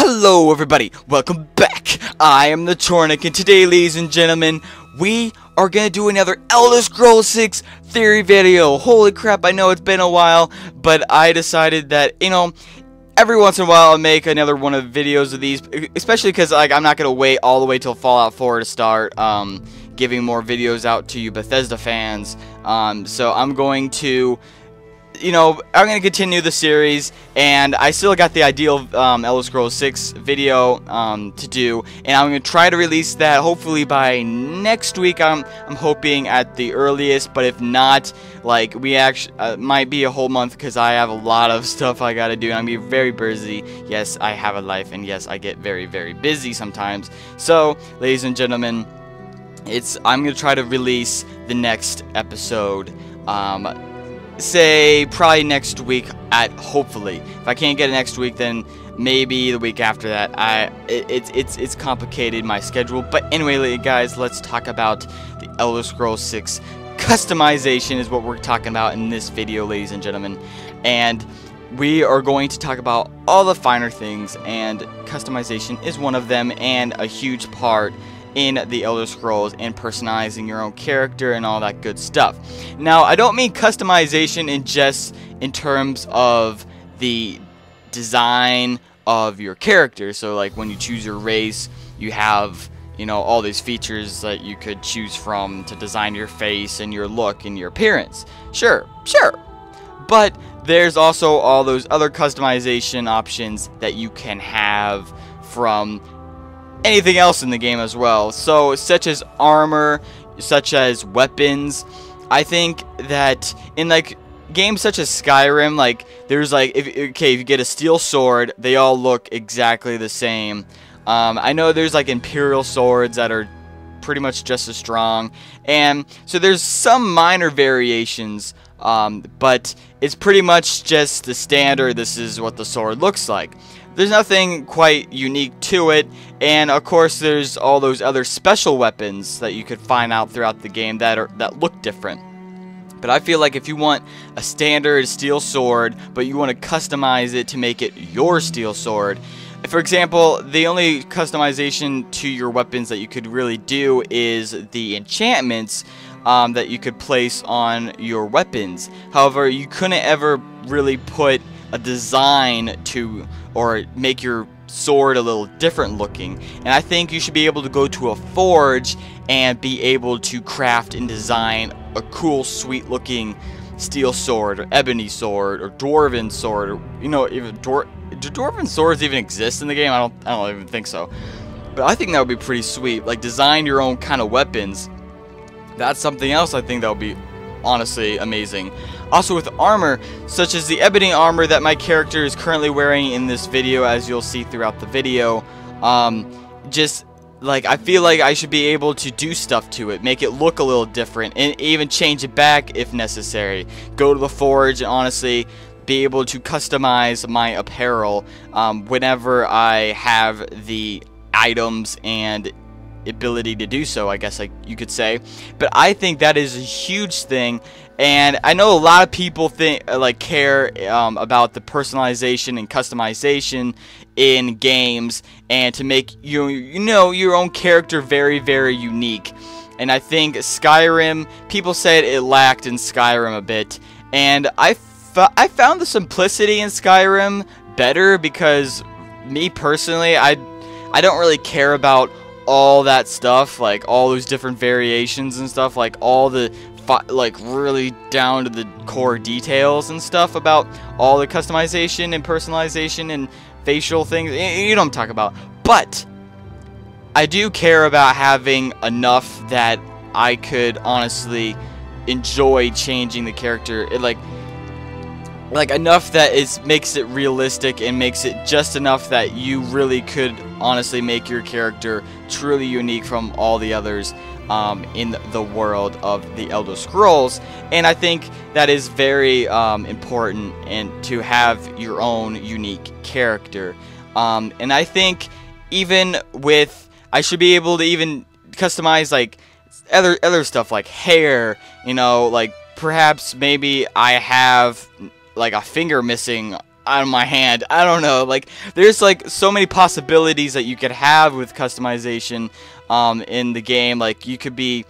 Hello everybody, welcome back. I am TheChornick, and today, ladies and gentlemen, we are gonna do another Elder Scrolls 6 theory video. Holy crap, I know it's been a while, but I decided that, every once in a while I'll make another one of videos of these, especially because I'm not gonna wait all the way till Fallout 4 to start giving more videos out to you Bethesda fans. So I'm going to I'm going to continue the series, and I still got the ideal Elder Scrolls 6 video to do, and I'm going to try to release that hopefully by next week. I'm hoping at the earliest, but if not, we actually might be a whole month because I have a lot of stuff I got to do, and I'm going to be very busy. Yes, I have a life, and yes, I get very, very busy sometimes. So, ladies and gentlemen, I'm going to try to release the next episode say probably next week hopefully. If I can't get it next week, then maybe the week after that. It's complicated, my schedule. But anyway, guys, let's talk about the Elder Scrolls 6 customization is what we're talking about in this video, ladies and gentlemen. And we are going to talk about all the finer things, and customization is one of them, and a huge part in the Elder Scrolls, and personalizing your own character and all that good stuff. Now, I don't mean customization in terms of the design of your character. So like when you choose your race, you have all these features that you could choose from to design your face and your look and your appearance. Sure. But there's also all those other customization options that you can have from anything else in the game as well. So such as armor, such as weapons. I think that in games such as Skyrim, there's if you get a steel sword, they all look exactly the same. I know there's Imperial swords that are pretty much just as strong, and so there's some minor variations, but it's pretty much just the standard. This is what the sword looks like. There's nothing quite unique to it, and of course there's all those other special weapons that you could find out throughout the game that look different. But I feel like if you want a standard steel sword, but you want to customize it to make it your steel sword, for example, the only customization to your weapons that you could really do is the enchantments that you could place on your weapons. However, you couldn't ever really put a design to or make your sword a little different looking. And I think you should be able to go to a forge and be able to craft and design a cool, sweet looking steel sword, or ebony sword, or dwarven sword, or even do dwarven swords even exist in the game? I don't even think so. But I think that would be pretty sweet. Design your own kind of weapons. That's something else I think that would be honestly amazing. Also with armor, such as the ebony armor that my character is currently wearing in this video, as you'll see throughout the video, I feel like I should be able to do stuff to it, make it look a little different, and even change it back if necessary. Go to the forge and honestly be able to customize my apparel whenever I have the items and ability to do so, I guess you could say. But I think that is a huge thing, and I know a lot of people care about the personalization and customization in games, and to make your own character very, very unique. And I think Skyrim, people said it lacked in Skyrim a bit, and I found the simplicity in Skyrim better, because me personally, I don't really care about all that stuff, all those different variations and stuff, all the really down to the core details and stuff about all the customization and personalization and facial things. You know what I'm talking about. But I do care about having enough that I could honestly enjoy changing the character. Enough that makes it realistic, and makes it just enough that you really could honestly make your character truly unique from all the others in the world of the Elder Scrolls. And I think that is very important, and to have your own unique character. And I think even with, I should be able to even customize other stuff like hair, perhaps maybe I have a finger missing out of my hand. I don't know. Like, there's like so many possibilities that you could have with customization in the game. Like, you could be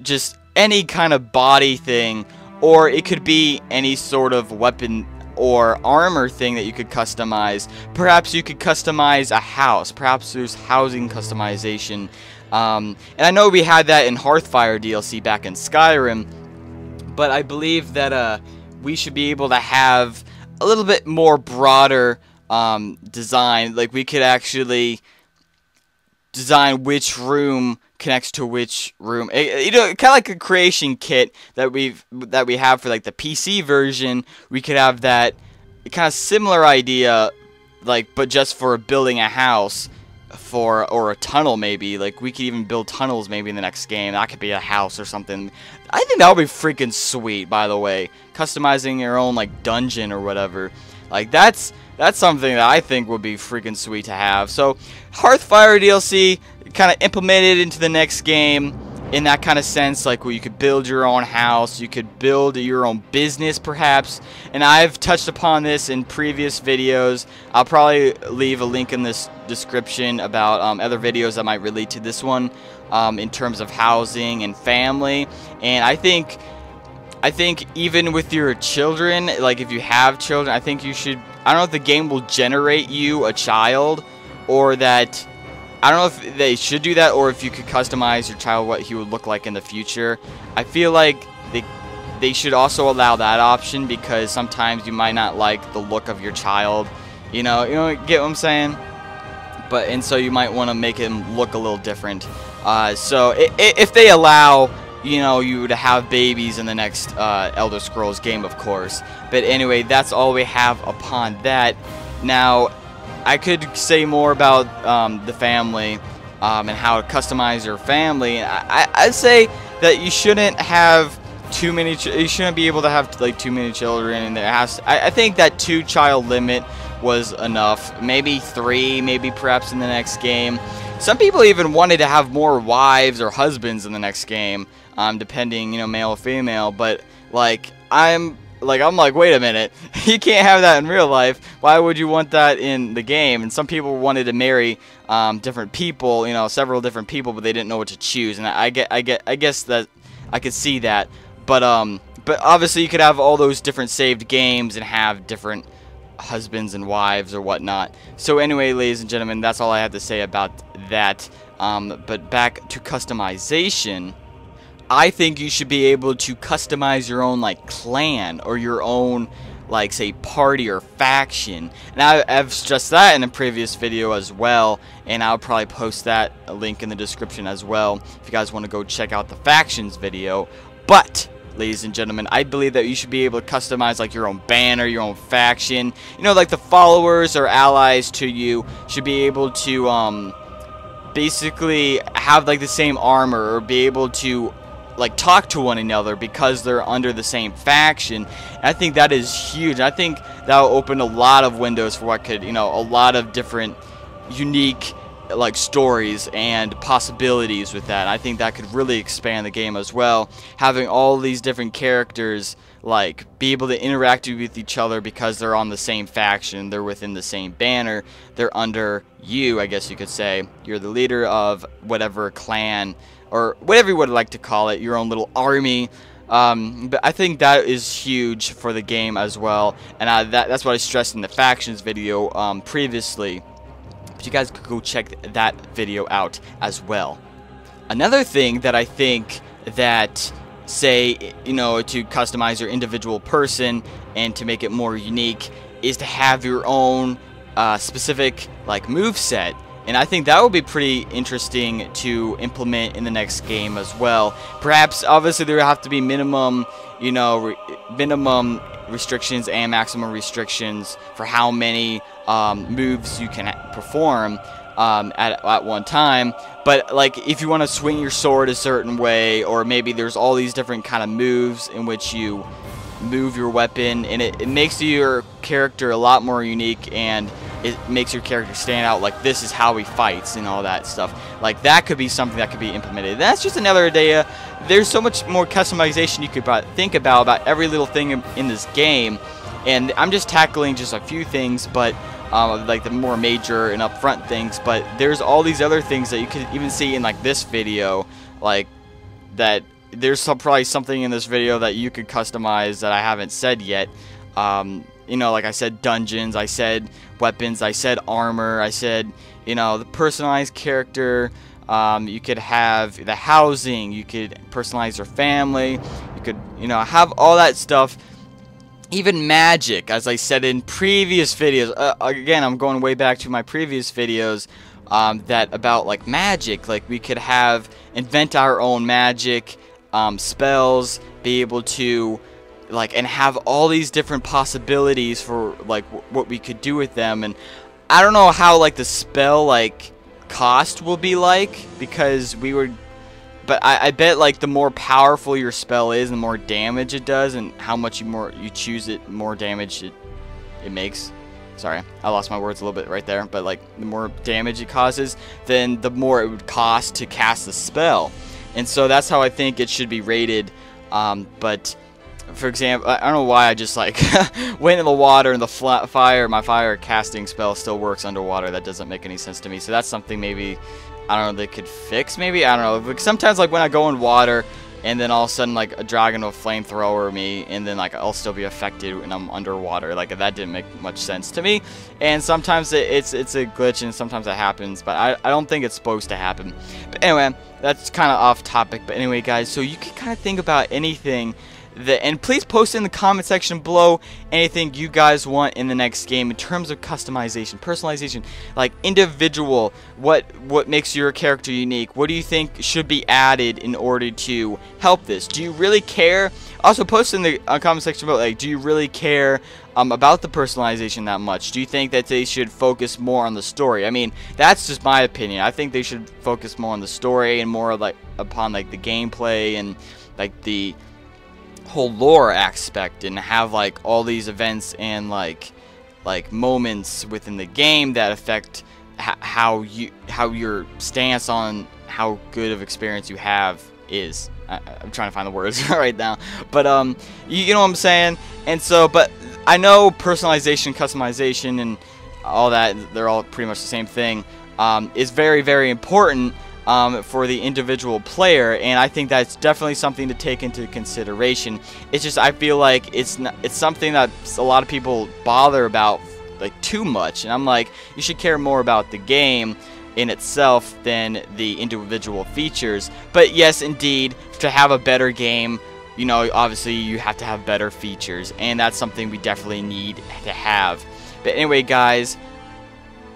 just any kind of body thing, or it could be any sort of weapon or armor thing that you could customize. Perhaps you could customize a house. Perhaps there's housing customization. And I know we had that in Hearthfire DLC back in Skyrim, but I believe that we should be able to have a little bit more broader design. Like, we could actually design which room connects to which room. You know, kind of like a creation kit that we have for like the PC version. We could have that kind of similar idea, like, but just for building a house or a tunnel maybe. Like, we could even build tunnels maybe in the next game. That could be a house or something. I think that would be freaking sweet, by the way. Customizing your own like dungeon or whatever. Like, that's something that I think would be freaking sweet to have. So, Hearthfire DLC kind of implemented into the next game in that kind of sense, like where you could build your own house, you could build your own business perhaps, and I've touched upon this in previous videos. I'll probably leave a link in this description about other videos that might relate to this one in terms of housing and family. And I think even with your children, like if you have children, I think you should, I don't know if the game will generate you a child, or that, I don't know if they should do that, or if you could customize your child what he would look like in the future. I feel like they should also allow that option, because sometimes you might not like the look of your child. You know, get what I'm saying? And so you might want to make him look a little different. So if they allow, you to have babies in the next Elder Scrolls game, of course. But anyway, that's all we have upon that. Now, I could say more about the family and how to customize your family. I'd say that you shouldn't have too many. You shouldn't be able to have like too many children. And there has. I think that 2-child limit was enough. Maybe 3. Maybe perhaps in the next game. Some people even wanted to have more wives or husbands in the next game, depending, male or female. But I'm like, wait a minute, you can't have that in real life. Why would you want that in the game? And some people wanted to marry different people, several different people, but they didn't know what to choose. And I guess that I could see that. But obviously you could have all those different saved games and have different husbands and wives or whatnot. So anyway, ladies and gentlemen, that's all I have to say about that. But back to customization. I think you should be able to customize your own clan, or your own say party or faction. And I've stressed that in a previous video as well, and I'll probably post that link in the description as well if you guys want to go check out the factions video. But ladies and gentlemen, I believe that you should be able to customize your own banner, your own faction. Like the followers or allies to you should be able to basically have the same armor, or be able to talk to one another because they're under the same faction. And I think that is huge. I think that will open a lot of windows for what could, a lot of different unique stories and possibilities with that. I think that could really expand the game as well. Having all these different characters be able to interact with each other because they're on the same faction, they're within the same banner, they're under you, I guess you could say. You're the leader of whatever clan, or whatever you would like to call it, your own little army. But I think that is huge for the game as well, and that's what I stressed in the factions video previously. But you guys could go check that video out as well. Another thing that I think that, say, to customize your individual person and to make it more unique, is to have your own specific moveset. And I think that would be pretty interesting to implement in the next game as well. Perhaps, obviously, there have to be minimum, minimum restrictions and maximum restrictions for how many moves you can perform at one time. But if you want to swing your sword a certain way, or maybe there's all these different kind of moves in which you move your weapon, and it makes your character a lot more unique, and it makes your character stand out. This is how he fights and all that stuff. That could be something that could be implemented. That's just another idea. There's so much more customization you could think about every little thing in this game. and I'm just tackling just a few things, but like the more major and upfront things. But there's all these other things that you could even see in like this video, like that. There's probably something in this video that you could customize that I haven't said yet. You know, like I said, dungeons, I said weapons, I said armor, I said, you know, the personalized character. You could have the housing, you could personalize your family, you could, you know, have all that stuff. Even magic, as I said in previous videos. Again, I'm going way back to my previous videos that about like magic. Like we could invent our own magic spells, be able to like, and have all these different possibilities for like what we could do with them. And I don't know how like the spell like cost will be like, because we would, but I bet like the more powerful your spell is, the more damage it does, and how much you choose it, more damage it makes. Sorry, I lost my words a little bit right there, but like the more damage it causes, then the more it would cost to cast the spell. And so that's how I think it should be rated. But for example, I don't know why I just like went in the water, and the my fire casting spell still works underwater. That doesn't make any sense to me. So that's something maybe, I don't know, they could fix maybe. I don't know. But sometimes like when I go in water and then all of a sudden like a dragon will flamethrower me, and then like I'll still be affected when I'm underwater. Like that didn't make much sense to me. And sometimes it's a glitch, and sometimes it happens, but I don't think it's supposed to happen. But anyway, that's kind of off topic. But anyway, guys, so you can kind of think about anything and please post in the comment section below anything you guys want in the next game in terms of customization, personalization, like individual, what makes your character unique, what do you think should be added in order to help this. Do you really care? Also post in the comment section below, like, do you really care about the personalization that much? Do you think that they should focus more on the story? I mean, that's just my opinion. I think they should focus more on the story and more like upon like the gameplay and like the whole lore aspect, and have like all these events and like moments within the game that affect how your stance on how good of experience you have is. I'm trying to find the words right now, but you know what I'm saying. And so, but I know personalization, customization, and all that, they're all pretty much the same thing, is very, very important for the individual player, and I think that's definitely something to take into consideration. It's just, I feel like it's something that a lot of people bother about like too much, and I'm like, you should care more about the game in itself than the individual features. But yes, indeed, to have a better game, you know, obviously you have to have better features, and that's something we definitely need to have. But anyway, guys,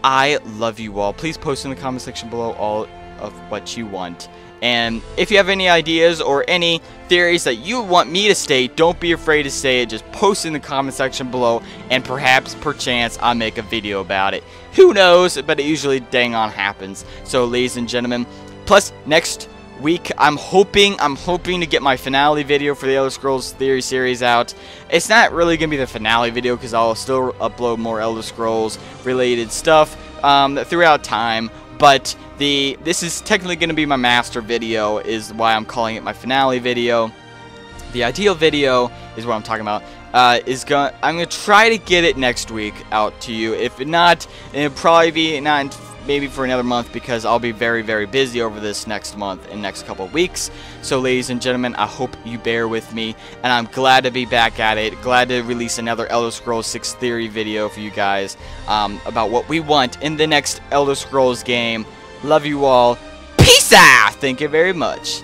I love you all. Please post in the comment section below all of what you want, and if you have any ideas or any theories that you want me to state, don't be afraid to say it. Just post in the comment section below, and perchance I'll make a video about it. Who knows, but it usually dang on happens. So ladies and gentlemen, plus next week I'm hoping to get my finale video for the Elder Scrolls Theory series out. It's not really gonna be the finale video because I'll still upload more Elder Scrolls related stuff throughout time, but this is technically going to be my master video, is why I'm calling it my finale video. The ideal video is what I'm talking about. I'm going to try to get it next week out to you. If not, it'll probably be not maybe for another month, because I'll be very, very busy over this next month and next couple of weeks. So ladies and gentlemen, I hope you bear with me, and I'm glad to be back at it. Glad to release another Elder Scrolls 6 theory video for you guys about what we want in the next Elder Scrolls game. Love you all. Peace out. Thank you very much.